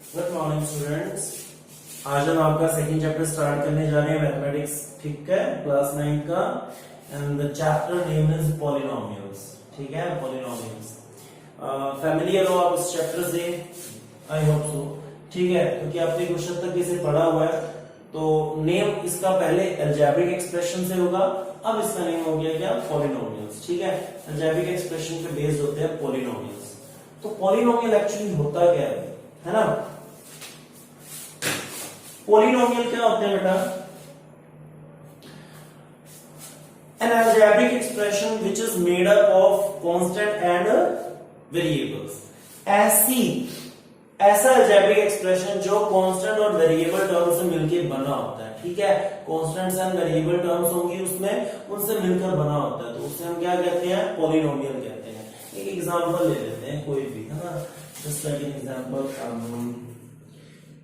Good morning students. आज हम आपका सेकंड चैप्टर स्टार्ट करने जा रहे हैं मैथमेटिक्स, ठीक है, क्लास 9 का। And the chapter name is polynomials, ठीक है, पॉलिनोमियल्स। फैमिलियर हो आप इस चैप्टर से? आई होप सो, ठीक है, क्योंकि आपने क्वेश्चन तक इसे पढ़ा हुआ है। तो नेम इसका पहले अलजेब्रिक एक्सप्रेशन से होगा, अब इसका नेम हो गया क्या? पॉलिनोमियल्स, ठीक है। अलजेब्रिक एक्सप्रेशन पे बेस्ड होते हैं पॉलिनोमियल्स। तो पॉलिनोमियल एक्चुअली होता क्या है ना? पॉलिनोमियल क्या होते हैं बेटा? An algebraic expression which is made up of constant and variables. ऐसा algebraic expression जो constant और variable terms से मिलके बना होता है, ठीक है। constants and variable terms होंगी उसमें, उनसे मिलकर बना होता है, तो उससे हम क्या कहते हैं? पॉलिनोमियल कहते हैं। एक एग्जांपल ले लेते हैं कोई भी, है ना। Just like an example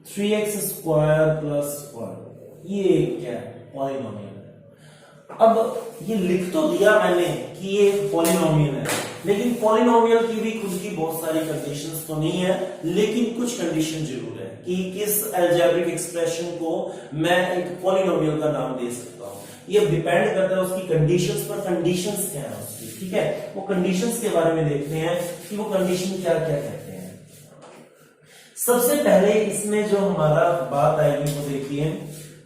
3x square plus square, ये क्या है? पॉलिनोमियल है। अब ये लिख तो दिया मैंने कि ये पॉलिनोमियल है, लेकिन पॉलिनोमियल की भी खुद की बहुत सारी कंडीशंस तो नहीं है, लेकिन कुछ कंडीशन जरूर है कि किस अलजेब्रिक एक्सप्रेशन को मैं एक पॉलिनोमियल का नाम दे सकता हूं। ये डिपेंड करता है उसकी कंडीशंस पर। कंडीशंस क्या है उसकी, ठीक है, वो कंडीशंस के बारे में देखते हैं कि वो कंडीशन क्या क्या कहते हैं। सबसे पहले इसमें जो हमारा बात आएगी वो देखिए,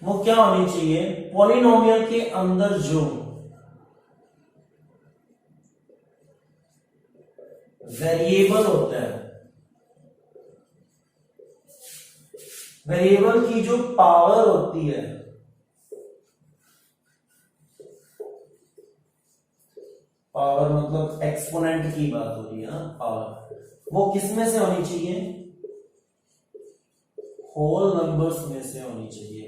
वो क्या होनी चाहिए? पॉलिनोमियल के अंदर जो वेरिएबल होता है, वेरिएबल की जो पावर होती है, पावर मतलब एक्सपोनेंट की बात हो रही है ना, पावर, वो किसमें से होनी चाहिए? होल नंबर्स में से होनी चाहिए।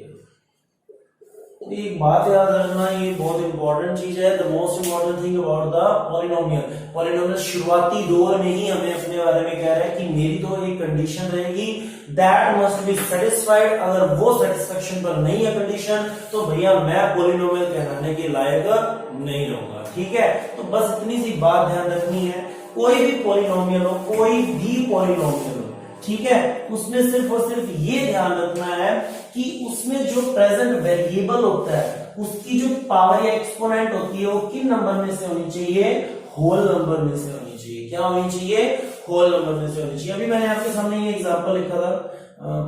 तो एक बात याद रखना, ये बहुत इंपॉर्टेंट चीज है। The most important thing about the polynomial, polynomial शुरुआती दौर में ही हमें अपने बारे में कह रहा है कि मेरी तो एक कंडीशन रहेगी, दैट मस्ट बी सेटिस्फाइड। अगर वो सेटिस्फेक्शन पर नहीं है कंडीशन, तो भैया मैं पॉलिनोमियल कहलाने के लायक नहीं रहूंगा, ठीक है। तो बस इतनी सी बात ध्यान रखनी है। कोई भी पॉलिनोमियल हो, कोई भी पॉलिनोमियल हो, ठीक है, उसमें सिर्फ और सिर्फ ये ध्यान रखना है कि उसमें जो प्रेजेंट वेरिएबल होता है, उसकी जो पावर या एक्सपोनेंट होती है, वो किन नंबर में से होनी चाहिए? होल नंबर में से होनी चाहिए। क्या होनी चाहिए? होल नंबर में से होनी चाहिए। अभी मैंने आपके सामने ये एग्जांपल लिखा था,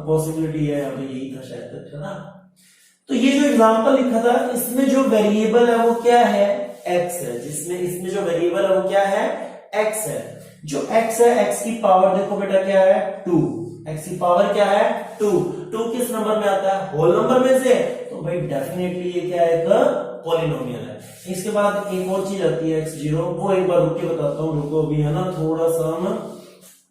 पॉसिबिलिटी है यहाँ पे, यही था शायद तक, है ना। तो ये जो एग्जांपल लिखा था, इसमें जो वेरिएबल है वो क्या है? एक्स है। जिसमें इसमें जो वेरिएबल है वो क्या है? एक्स है। जो x है, x की पावर देखो बेटा क्या है? 2। x की पावर क्या है? 2। 2 किस नंबर में आता है? होल नंबर में से। तो भाई डेफिनेटली ये क्या है? एक पॉलिनोमियल है। इसके बाद एक और चीज आती है x0, वो एक बार रुक के बताता हूँ, रुको अभी, है ना, थोड़ा सा हम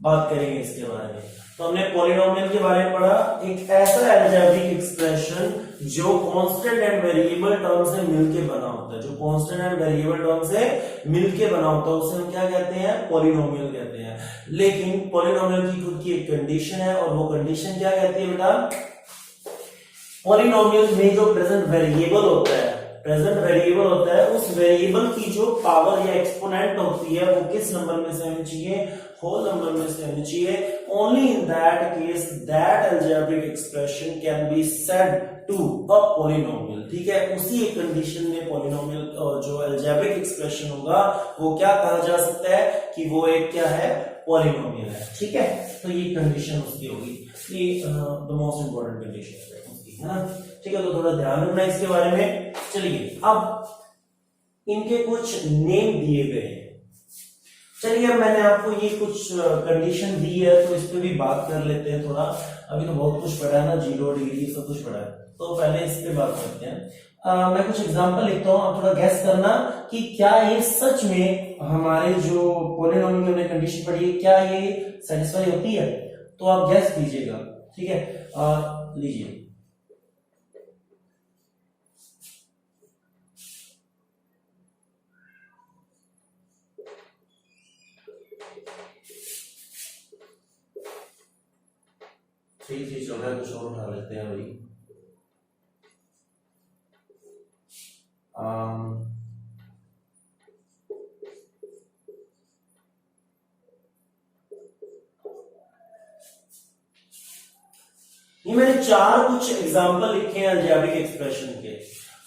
बात करेंगे इसके बारे में। तो हमने पॉलिनोमियल के बारे में पढ़ा, एक ऐसा अलजेब्रिक एक्सप्रेशन जो कांस्टेंट एंड वेरिएबल टर्म से मिलके बना होता है, जो कांस्टेंट एंड वेरिएबल टर्म से मिलके बना होता है, उसे हम क्या कहते हैं? पॉलिनोमियल कहते हैं। लेकिन पॉलिनोमियल की खुद की एक कंडीशन है, और वो कंडीशन क्या कहती है बेटा? पॉलिनोमियल में जो प्रेजेंट वेरिएबल होता है, प्रेजेंट वेरिएबल होता है, उस वेरिएबल की जो पावर या एक्सपोनेंट होती है, वो किस नंबर में से होनी चाहिए? होल नंबर में से होनी चाहिए। Only in that case that algebraic expression can be said to a polynomial, ठीक है। उसी एक कंडीशन में पॉलिनोमियल जो अलजेब्रिक एक्सप्रेशन होगा, वो क्या कहा जा सकता है? कि वो एक क्या है? पॉलिनोमियल है, ठीक है। तो ये कंडीशन उसकी होगी, ये द मोस्ट इंपॉर्टेंट कंडीशन है, ठीक है। तो थोड़ा ध्यान रखना इसके बारे में। चलिए, अब इनके कुछ नेम दिए गए हैं। चलिए, अब मैंने आपको ये कुछ कंडीशन दी है, तो इस पे भी बात कर लेते हैं थोड़ा। अभी तो बहुत कुछ पढ़ा है ना, 0 डिग्री सब कुछ पढ़ा है, तो पहले इस पे बात करते हैं। मैं कुछ एग्जांपल लिखता हूं, आप थोड़ा गैस करना कि क्या ये सच में हमारे जो पॉलिनोमियल में कंडीशन पड़ी है, क्या ये सेटिस्फाई होती है? तो आप गैस कीजिएगा, ठीक है। लीजिए, ठीक चल रहा है, कुछ और उठा लेते हैं भाई। ये मैंने चार कुछ एग्जांपल लिखे हैं अलजेब्रिक एक्सप्रेशन के।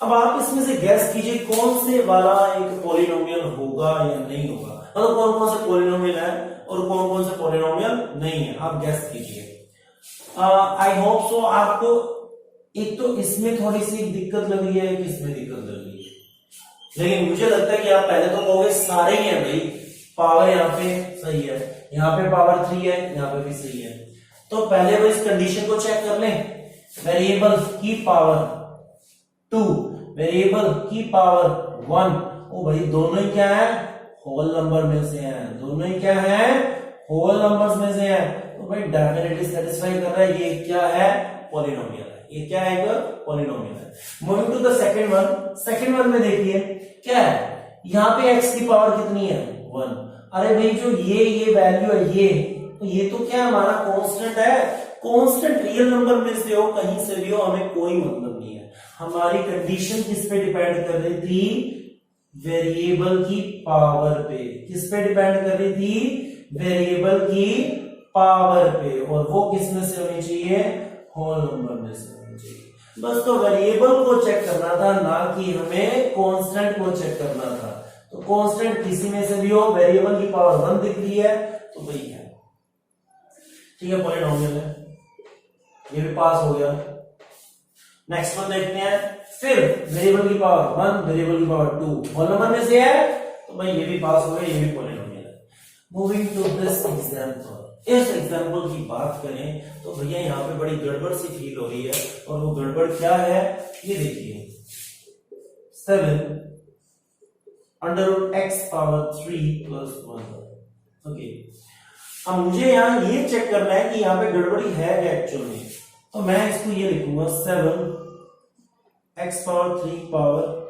अब आप इसमें से गैस कीजिए कौन से वाला एक पॉलिनोमियल होगा या नहीं होगा, मतलब कौन कौन से पॉलिनोमियल है और कौन कौन से पॉलिनोमियल नहीं है, आप गैस कीजिए। आई होप सो आपको एक तो इसमें थोड़ी सी दिक्कत लग रही है, किसमें दिक्कत लग रही है, लेकिन मुझे लगता है कि आप पहले तो कहोगे सारे ही हैं भाई, पावर यहाँ पे सही है, यहाँ पे पावर 3 है, यहाँ पे भी सही है। तो पहले वो इस कंडीशन को चेक कर लें, वेरिएबल की पावर 2, वेरिएबल की पावर 1, ओ भाई दोनों ही क्या है, होल नंबर में से हैं, दोनों ही क्या है, होल नंबर्स में से हैं, तो भाई डेफिनेटली सेटिस्फाई कर रहा है, ये क्या है, पॉलिनोमियल है, ये क्या है, पॉलिनोमियल है। Moving to the second one, second one में देखिए क्या है, यहाँ पे x की पावर कितनी है, 1। अरे भाई जो ये वैल्यू है ये तो क्या हमारा कांस्टेंट है, कांस्टेंट रियल नंबर में से हो कहीं से भी हो हमें कोई मतलब नहीं है। हमारी कंडीशन किस पे डिपेंड कर रही थी, वेरिएबल की पावर पे, किस पे डिपेंड कर रही थी, वेरिएबल की पावर पे, और वो किस में से होनी चाहिए, होल नंबर में से होनी चाहिए। बस तो वेरिएबल को चेक करना था, ना कि हमें कांस्टेंट को चेक करना था। तो कांस्टेंट किसी में से भी हो, वेरिएबल की पावर 1 दिख रही है तो वही है, ठीक है, पॉलिनोमियल है, ये भी पास हो गया। नेक्स्ट वन देखते हैं, फिर वेरिएबल की पावर 1, वेरिएबल की पावर 2 होल नंबर में से है तो भाई ये भी पास हो गया, ये भी पॉलिनोमियल है। मूविंग टू दिस एग्जांपल, इस एग्जांपल की बात करें तो भैया यहाँ पे बड़ी गड़बड़ सी फील हो रही है, और वो गड़बड़ क्या है ये देखिए, 7 under root x power 3 plus 1। Okay, अब मुझे यहाँ ये चेक करना है कि यहाँ पे गड़बड़ी है क्या एक्चुअल में, तो मैं इसको ये लिखूंगा 7 x power 3 power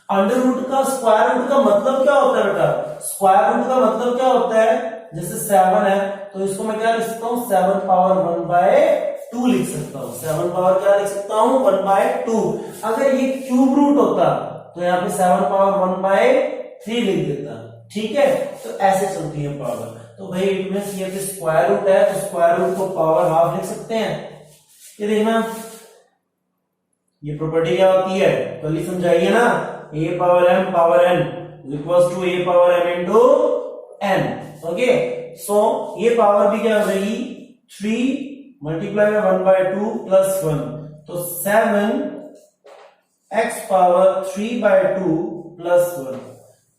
under root का स्क्वायर रूट का मतलब क्या होता है बेटा, स्क्वायर रूट का मतलब क्या होता है, जैसे 7 है तो इसको मैं क्या लिख सकता हूँ, 7 पावर 1/2 लिख सकता हूँ, 7 पावर क्या लिख सकता हूँ, 1/2। अगर ये क्यूब रूट होता तो यहाँ पे 7 पावर 1/3 लिख देता, ठीक है। तो ऐसे चलती है पावर, तो भाई इट मींस ये कि स्क्वायर रूट है तो स्क्वायर रूट को पावर हाफ लिख सकते हैं। ये देखना ये प्रॉपर्टी क्या होती है, कल ही समझाइए ना, a power m power n equals to a power m into n। Okay, so ये पावर भी क्या हो जाएगी, 3 मल्टीप्लाई बाय 1/2 प्लस 1, तो 7 x पावर 3/2 प्लस 1।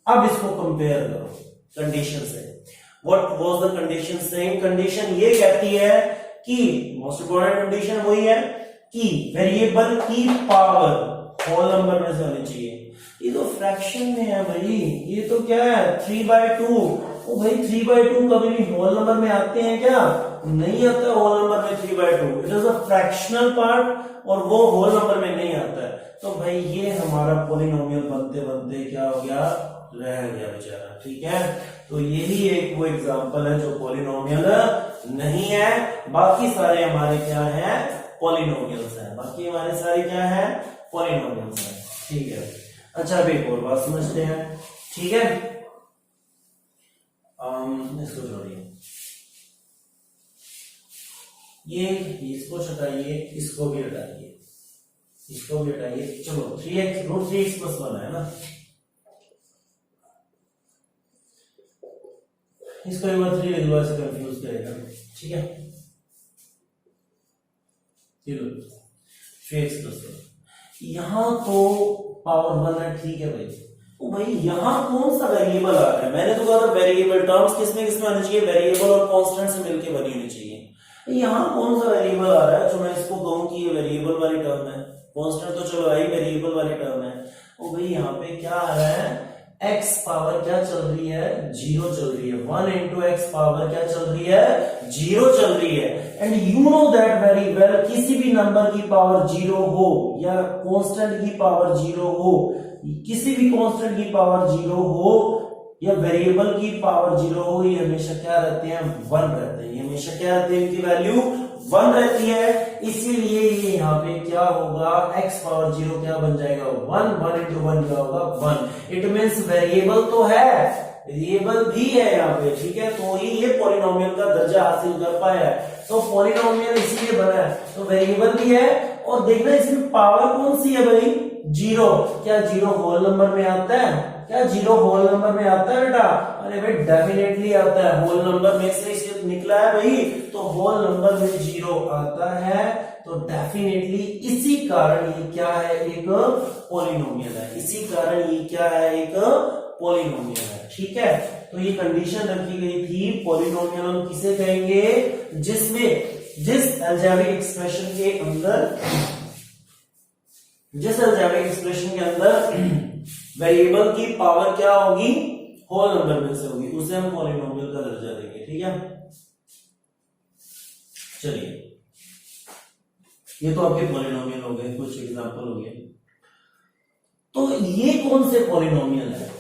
अब इसको कंपेयर करो कंडीशन से, what was the condition, same condition ये कहती है कि मोस्ट इंपोर्टेंट कंडीशन वही है कि वेरिएबल की पावर होल नंबर में से होनी चाहिए। ये तो फ्रैक्शन में है भाई, ये तो क्या है 3/2। ओ भाई 3/2 कभी भी होल नंबर में आते हैं क्या, नहीं आता होल नंबर में 3/2, it is a fractional part और वो होल नंबर में नहीं आता है। तो भाई ये हमारा पॉलिनोमियल बनते बनते क्या हो गया, रह गया बेचारा, ठीक है। तो यही एक वो एग्जांपल है जो पॉलिनोमियल नहीं है, बाकी सारे हमारे क्या है, पॉलिनोमियल्स हैं, बाकी हमारे सारे क्या है, पॉलिनोमियल्स हैं, ठीक है। अच्छा अब एक और बात समझते हैं, ठीक है, इसको जोड़िए, ये इसको हटाइए, इसको भी हटाइए, इसको भी हटाइए, चलो 3x रूट 3x प्लस 1 है ना, इसको एक बार 3 लिख लो, ऐसे कंफ्यूज करेगा, ठीक है, 3x प्लस 1, यहां तो पावर 1 है, ठीक है भाई। तो भाई यहां कौन सा वेरिएबल आ रहा है, मैंने तो कहा था वेरिएबल टर्म्स किसमें किसमें आनी चाहिए, वेरिएबल और कांस्टेंट से मिलके बनी होनी चाहिए। यहां कौन सा वेरिएबल आ रहा है जो मैं इसको कहूं कि ये वेरिएबल वाली टर्म है, कांस्टेंट तो चलो भाई वेरिएबल वाली टर्म है। तो भाई यहाँ पे क्या आ रहा है, x पावर क्या चल रही है, 0 चल रही है, 1 into x पावर क्या चल रही है, 0 चल रही है। And you know that very well, किसी भी नंबर की पावर 0 हो या कांस्टेंट की पावर 0 हो, किसी भी कांस्टेंट की पावर 0 हो या वेरिएबल की पावर 0 हो, ये हमेशा क्या रहते हैं, 1 रहते हैं, ये हमेशा क्या रहते हैं, इनकी वैल्यू 1 रहती है। इसीलिए ये यहाँ पे क्या होगा, x पावर 0 क्या बन जाएगा, 1 1 into 1 क्या होगा, 1। इट मींस वेरिएबल तो है वेरिएबल भी है यहाँ पे, ठीक है, तो ही ये पॉलिनोमियल का दर्जा हासिल कर पाया है। तो पॉलिनोमियल इसीलिए बना है, तो वेरिएबल भी है, और देखना इसमें पावर कौन सी है भाई, जीरो। क्या जीरो होल नंबर में आता है? क्या जीरो होल नंबर में आता है बेटा? अरे भाई डेफिनेटली आता है, होल नंबर में से इसे निकला है भाई, तो होल नंबर में जीरो आता है, तो डेफिनेटली इसी कारण ये क्या है, एक पॉलिनोमियल है। इसी कारण ये क्या है, एक पॉलिनोमियल है, ठीक है। तो ये कंडीशन रखी गई थी, पॉलिनोमियल हम किसे कहेंगे, जिस अलजेब्रिक एक्सप्रेशन के अंदर, जिस अलजेब्रिक एक्सप्रेशन के अंदर वेरिएबल की पावर क्या होगी, होल नंबर में से होगी, उसे हम पॉलिनोमियल का दर्जा देंगे, ठीक है। चलिए, ये तो आपके पॉलिनोमियल हो गए, कुछ एग्जांपल हो गए। तो ये कौन से पॉलिनोमियल है?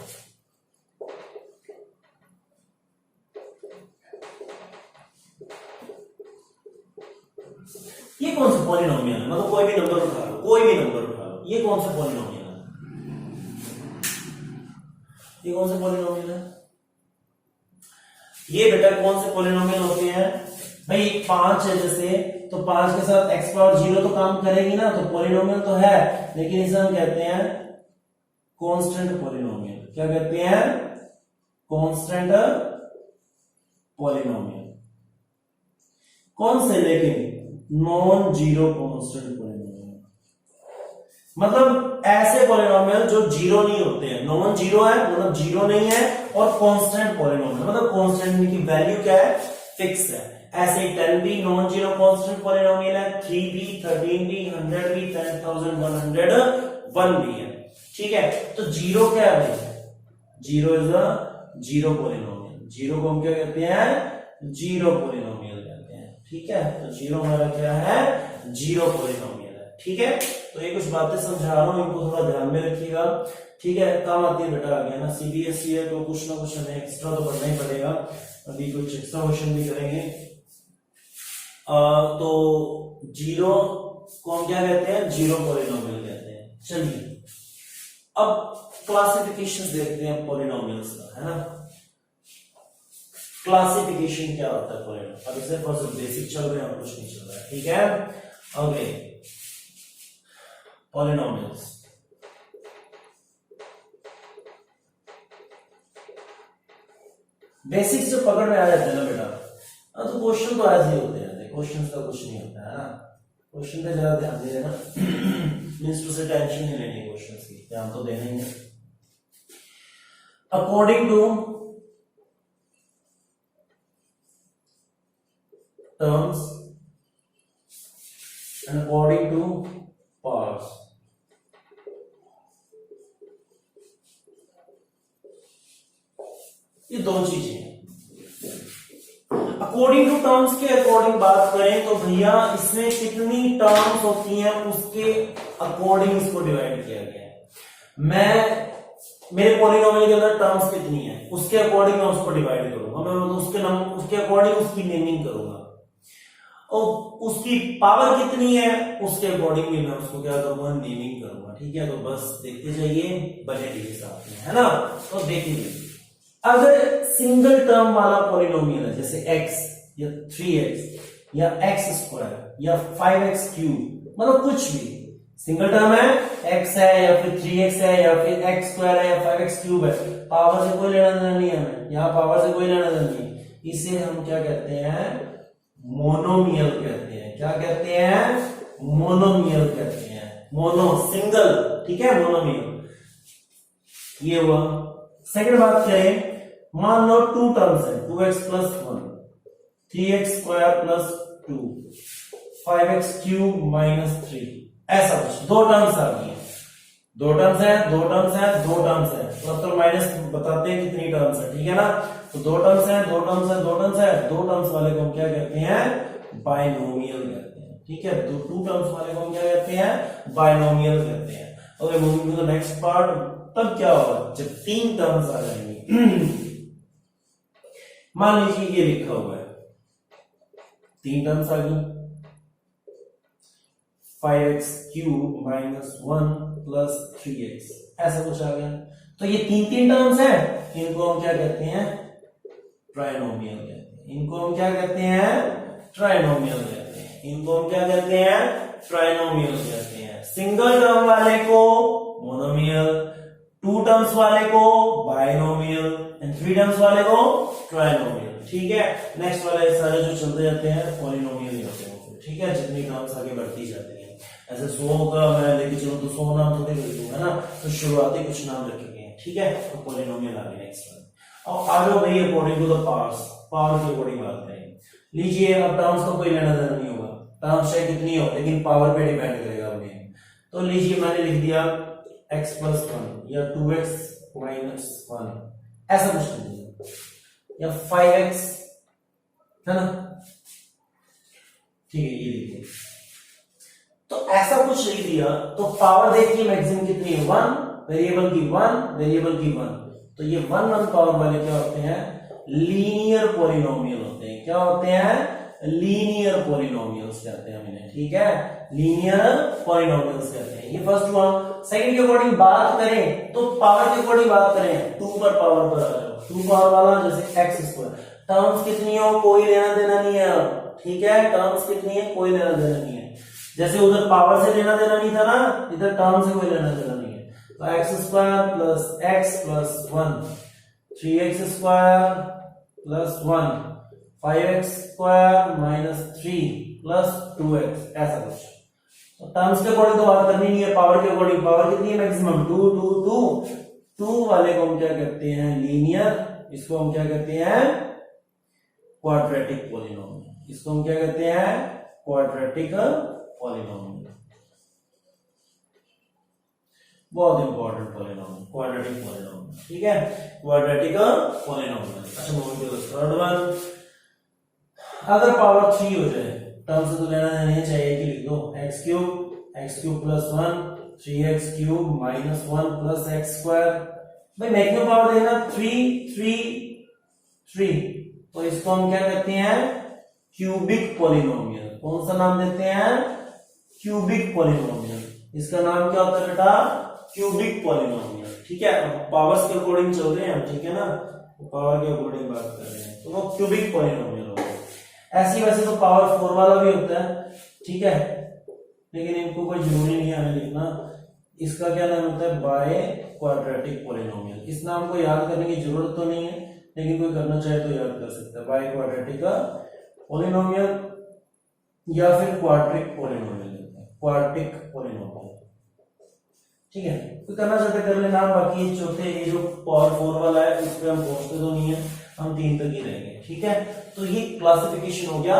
ये कौन सा पॉलिनोमियल है? मतलब कोई भी नंबर उठा लो, कोई भी नंबर उठा लो, ये कौन सा पॉलिनोमियल है? ये कौन सा पॉलिनोमियल है? ये बेटा कौन से पॉलिनोमियल होते हैं भाई? 5 है जैसे, तो 5 के साथ x पावर 0 तो काम करेगी ना, तो पॉलिनोमियल तो है, लेकिन इसे हम कहते हैं कांस्टेंट पॉलिनोमियल। क्या कहते हैं? Constant polynomial. कौन से? लेकिन नॉन जीरो कांस्टेंट पॉलिनोमियल, मतलब ऐसे पॉलिनोमियल जो जीरो नहीं होते हैं। नॉन जीरो है मतलब जीरो नहीं है, और कांस्टेंट पॉलिनोमियल मतलब कांस्टेंट की वैल्यू क्या है, फिक्स है। ऐसे 10 भी नॉन जीरो कांस्टेंट पॉलिनोमियल है, 3 भी, 13 भी, 100 भी, 10,101 भी है, ठीक है। तो जीरो क्या है? Zero is a zero polynomial. Zero को हम क्या कहते हैं? जीरो पॉलिनोमियल कहते हैं, ठीक है। तो जीरो हमारा क्या है? जीरो पॉलिनोमियल है, ठीक है। तो ये कुछ बातें समझा रहा हूं, इनको थोड़ा ध्यान में रखिएगा, ठीक है। काम आती है बेटा, आ गया ना, सीबीएसई है तो कुछ ना कुछ हमें एक्स्ट्रा तो पढ़ना ही पड़ेगा। अभी कुछ एक्स्ट्रा क्वेश्चन भी करेंगे। तो जीरो को हम क्या कहते हैं? जीरो पॉलिनोमियल कहते हैं। चलिए, अब क्लासिफिकेशन देखते हैं पॉलिनोमियल्स का, है ना। क्लासिफिकेशन क्या होता है पॉलिनोमियल? अब इससे फर्स्ट बेसिक चल रहे हैं और कुछ नहीं चल रहा है, ठीक है। Okay, polynomials. बेसिक्स जो पकड़ में आ जाते हैं ना बेटा, तो क्वेश्चन तो ऐसे ही होते हैं, क्वेश्चन का कुछ नहीं होता है ना। क्वेश्चन पे ज्यादा ध्यान दे देना, मींस टू से टेंशन नहीं लेनी क्वेश्चंस की, ध्यान तो देना ही है। According to terms and according to parts, ये दो चीजें हैं। अकॉर्डिंग टू टर्म्स के अकॉर्डिंग बात करें तो भैया इसमें कितनी टर्म्स होती हैं उसके अकॉर्डिंग इसको डिवाइड किया गया है। मैं मेरे पॉलिनोमियल के अंदर टर्म्स कितनी है उसके अकॉर्डिंग मैं उसको डिवाइड करूंगा, मैं उसके अकॉर्डिंग उसकी नेमिंग करूंगा, और उसकी पावर कितनी है उसके अकॉर्डिंग भी मैं उसको क्या करूंगा? नेमिंग करूंगा, ठीक है। तो बस देखते जाइए, बने रहिए साथ में, है ना। तो देखिए, अगर सिंगल टर्म वाला पॉलिनोमियल है जैसे x या 3x या x स्क्वायर या 5x क्यूब, मतलब कुछ भी सिंगल टर्म है, x है या फिर 3x है या फिर x स्क्वायर है या 5x क्यूब है, पावर से कोई लेना देना नहीं है हमें, यहाँ पावर से कोई लेना देना नहीं। इसे हम क्या कहते हैं? मोनोमियल कहते हैं। क्या कहते हैं? मोनोमियल कहते हैं। मोनो सिंगल, ठीक है, मोनोमियल। ये हुआ। सेकंड बात करें, मान लो टू टर्म्स है, 2x plus 1, 3x square plus 2, 5x cube minus 3, ऐसा कुछ। दो टर्म्स आ गई है, दो टर्म्स है, दो टर्म्स है, दो टर्म्स है, प्लस और माइनस बताते हैं कितनी टर्म्स है, ठीक है ना। तो दो टर्म्स है, दो टर्म्स है, दो टर्म्स है, दो टर्म्स वाले को हम क्या कहते हैं? बाइनोमियल कहते हैं, ठीक है। दो टू टर्म्स वाले को हम क्या कहते हैं? बाइनोमियल कहते हैं। Okay, moving to the next part. तब क्या होगा जब तीन टर्म्स आ जाएंगी? मान लीजिए ये लिखा हुआ है, तीन टर्म्स आ गई, 5x cube minus 1 plus 3x, ऐसा कुछ आ गया। तो ये तीन तीन टर्म्स है, इनको हम क्या कहते हैं, ट्राइनोमियल कहते हैं। इनको हम क्या कहते हैं, ट्राइनोमियल कहते हैं। इनको हम क्या कहते हैं, ट्राइनोमियल कहते हैं। सिंगल टर्म वाले को मोनोमियल, टू टर्म्स वाले को बाइनोमियल एंड थ्री टर्म्स वाले को ट्राइनोमियल। ठीक है, नेक्स्ट वाले सारे जो चलते जाते हैं पॉलिनोमियल ही होते हैं। ठीक है, जितनी टर्म्स आगे बढ़ती जाती है, ऐसे 100 का मैं लेके चलूं तो 100 नाम थोड़े लिख दूंगा ना, तो शुरुआती कुछ नाम रखे गए हैं। ठीक है, तो पॉलिनोमियल आगे नेक्स्ट वन। अब आ जाओ भाई according to the powers, power के अकॉर्डिंग बात करें। लीजिए, अब टर्म्स का कोई लेना देना नहीं होगा, टर्म्स चाहे कितनी हो लेकिन पावर पे डिपेंड करेगा अपने। तो लीजिए मैंने लिख दिया x + 1 या 2x - 1, ऐसा कुछ लिख दिया, या 5x, है ना। ठीक है, ये लिख दिया। तो ऐसा कुछ लिख दिया तो पावर देखिए मैक्सिमम कितनी है, 1, वेरिएबल की 1, वेरिएबल की 1। तो ये 1 पावर वाले क्या होते हैं, लीनियर पॉलिनोमियल होते हैं। क्या होते हैं, लीनियर पॉलिनोमियल्स कहते हैं इन्हें। ठीक है, लीनियर पॉलिनोमियल्स कहते हैं। ये फर्स्ट हुआ। सेकंड के अकॉर्डिंग बात करें तो पावर के अकॉर्डिंग बात करें, 2 पर पावर पर आ जाओ। 2 पावर वाला जैसे x², टर्म्स कितनी हो कोई लेना देना नहीं है। ठीक है, टर्म्स कितनी है कोई लेना देना नहीं है। जैसे उधर पावर से लेना देना नहीं था ना, इधर टर्म से कोई लेना देना नहीं है। तो x² + x + 1, 3x² + 1, 5x² - 3 + 2x, ऐसा कुछ। तो टर्म्स के अकॉर्डिंग तो बात करनी नहीं है, पावर के अकॉर्डिंग। पावर कितनी है मैक्सिमम, 2 2 2। 2 वाले को हम क्या कहते हैं, लीनियर। इसको हम क्या कहते हैं, क्वाड्रेटिक पॉलिनोमियल। इसको हम क्या कहते हैं, क्वाड्रेटिक पॉलिनोमियल। बहुत इंपॉर्टेंट पॉलिनोमियल, क्वाड्रेटिक पॉलिनोमियल। ठीक है, क्वाड्रेटिक पॉलिनोमियल। अच्छा, move to the third one. अगर पावर 3 हो जाए, टर्म से तो लेना नहीं चाहिए कि लिख दो, x³ + 1, 3x³ - 1 + x²। भाई मैक्सिमम पावर देना 3 3 3, तो इसको हम क्या कहते हैं, क्यूबिक पॉलिनोमियल। कौन सा नाम देते हैं, क्यूबिक पॉलिनोमियल। इसका नाम क्या होता है बेटा, क्यूबिक पॉलिनोमियल। ठीक है, पावर्स के अकॉर्डिंग चल रहे हैं हम, ठीक है ना, पावर के अकॉर्डिंग बात कर रहे हैं, तो वो क्यूबिक पॉलिनोमियल होगा। ऐसी वैसे तो पावर 4 वाला भी होता है, ठीक है, लेकिन इनको कोई जरूरी नहीं है हमें लिखना। इसका क्या नाम होता है, बाय क्वाड्रेटिक पॉलिनोमियल। इस नाम को याद करने की जरूरत तो नहीं है, लेकिन कोई करना चाहे तो याद कर सकता है, बाय क्वाड्रेटिक पॉलिनोमियल या फिर क्वाड्रिक पॉलिनोमियल, क्वाड्रिक पॉलिनोमियल। ठीक है, तो करना चाहते कर लेना। बाकी चौथे ये जो पावर 4 वाला है इस पे हम पहुंचते तो नहीं है, हम 3 तक ही रहेंगे। ठीक है, तो ये क्लासिफिकेशन हो गया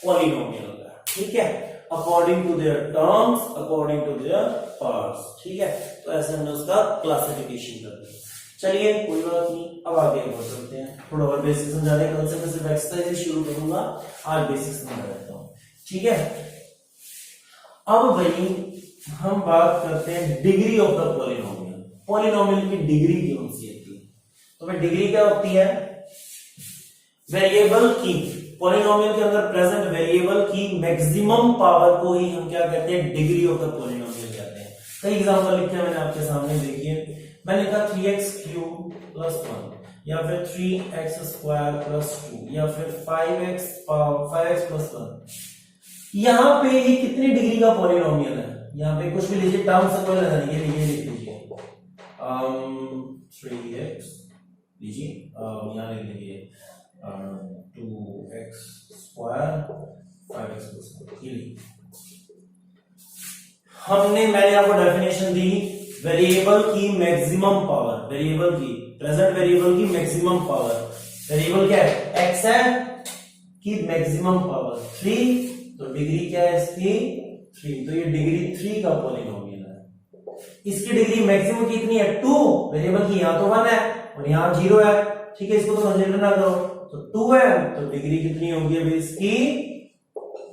पॉलिनोमियल का। ठीक है, according to their terms, according to their powers. ठीक है, तो ऐसे हमने उसका क्लासिफिकेशन कर दिया। चलिए कोई बात नहीं, अब आगे बढ़ सकते हैं। थोड़ा और बेसिक समझा रहे, कल से मैं सिर्फ एक्सरसाइज शुरू करूंगा, आज बेसिक समझा देता हूं। ठीक है, अब भाई हम बात करते हैं degree of the polynomial. Polynomial की डिग्री कौन सी होती है, तो भाई डिग्री क्या होती है, वेरिएबल की, पॉलिनोमियल के अंदर प्रेजेंट वेरिएबल की मैक्सिमम पावर को ही हम क्या कहते हैं, डिग्री ऑफ द पॉलिनोमियल कहते हैं। कई एग्जांपल लिखे मैंने आपके सामने, देखिए मैंने लिखा 3x³ + 1, या फिर 3x² + 2, या फिर 5x + 1। यहां पे ये कितनी डिग्री का पॉलिनोमियल है, यहां पे कुछ भी लीजिए, टर्म से कोई लेना नहीं, ये लिख लीजिए 3x लीजिए, यहां लिख लीजिए 2x² 5x + 1। मैंने आपको डेफिनेशन दी, वेरिएबल की मैक्सिमम पावर, वेरिएबल की प्रेजेंट वेरिएबल की मैक्सिमम पावर, वेरिएबल क्या है, x है, की मैक्सिमम पावर 3, तो डिग्री क्या है इसकी 3, तो ये डिग्री 3 का पॉलिनोमियल है। इसकी डिग्री मैक्सिमम कितनी है, 2, वेरिएबल की यहां तो 1 है और यहां 0 है। ठीक है, इसको तो कंसीडर ना करो, तो 2 है, तो डिग्री कितनी होगी अभी इसकी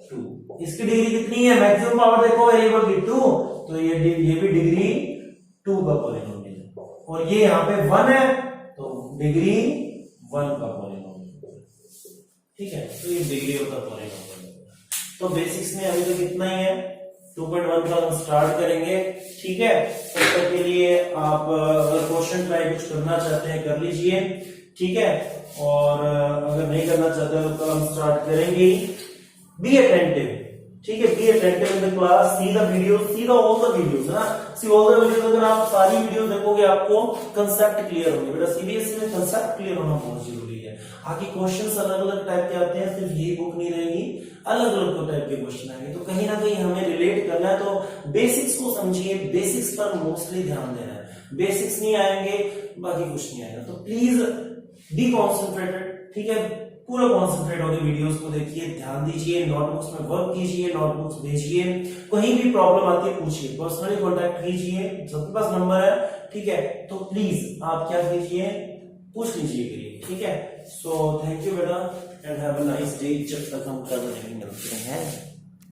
2। इसकी डिग्री कितनी है, मैक्सिमम पावर देखो वेरिएबल की 2, तो ये भी डिग्री 2 का पॉलिनोमियल है, और ये यहां पे 1 है, तो डिग्री 1 का पॉलिनोमियल। ठीक है, तो ये डिग्री ऑफ द पॉलिनोमियल। तो बेसिक्स में अभी तो कितना ही है, 2.1 का हम स्टार्ट करेंगे। ठीक है, तो तक के लिए आप अगर क्वेश्चन ट्राई कुछ करना चाहते हैं कर लीजिए, ठीक है। और अगर नहीं करना चाहते तो कल हम स्टार्ट करेंगे। बी अटेंटिव, ठीक है, be attentive in the class, see the video, see the all the videos, है ना, सी ऑल द वीडियोस। अगर आप सारी वीडियो देखोगे आपको कंसेप्ट क्लियर होंगे। बेटा सीबीएसई में कंसेप्ट क्लियर होना बहुत जरूरी है। आगे क्वेश्चंस अलग अलग टाइप के आते हैं, सिर्फ यही बुक नहीं रहेगी, अलग अलग टाइप के क्वेश्चन आएंगे। तो कहीं ना कहीं हमें रिलेट करना है, तो बेसिक्स को समझिए, बेसिक्स पर मोस्टली ध्यान देना है। बेसिक्स नहीं आएंगे बाकी कुछ नहीं आएगा। तो प्लीज बी कॉन्सेंट्रेटेड, ठीक है, पूरा कॉन्सेंट्रेट होकर वीडियोस को देखिए, ध्यान दीजिए, नोटबुक्स में वर्क कीजिए, नोटबुक्स भेजिए, कहीं भी प्रॉब्लम आती है पूछिए, पर्सनली कांटेक्ट कीजिए, सबके पास नंबर है, ठीक है। तो प्लीज आप क्या कीजिए, पूछ लीजिए करिए, ठीक है। सो थैंक यू बेटा and have a nice day. जब तक हम कल नहीं मिलते हैं।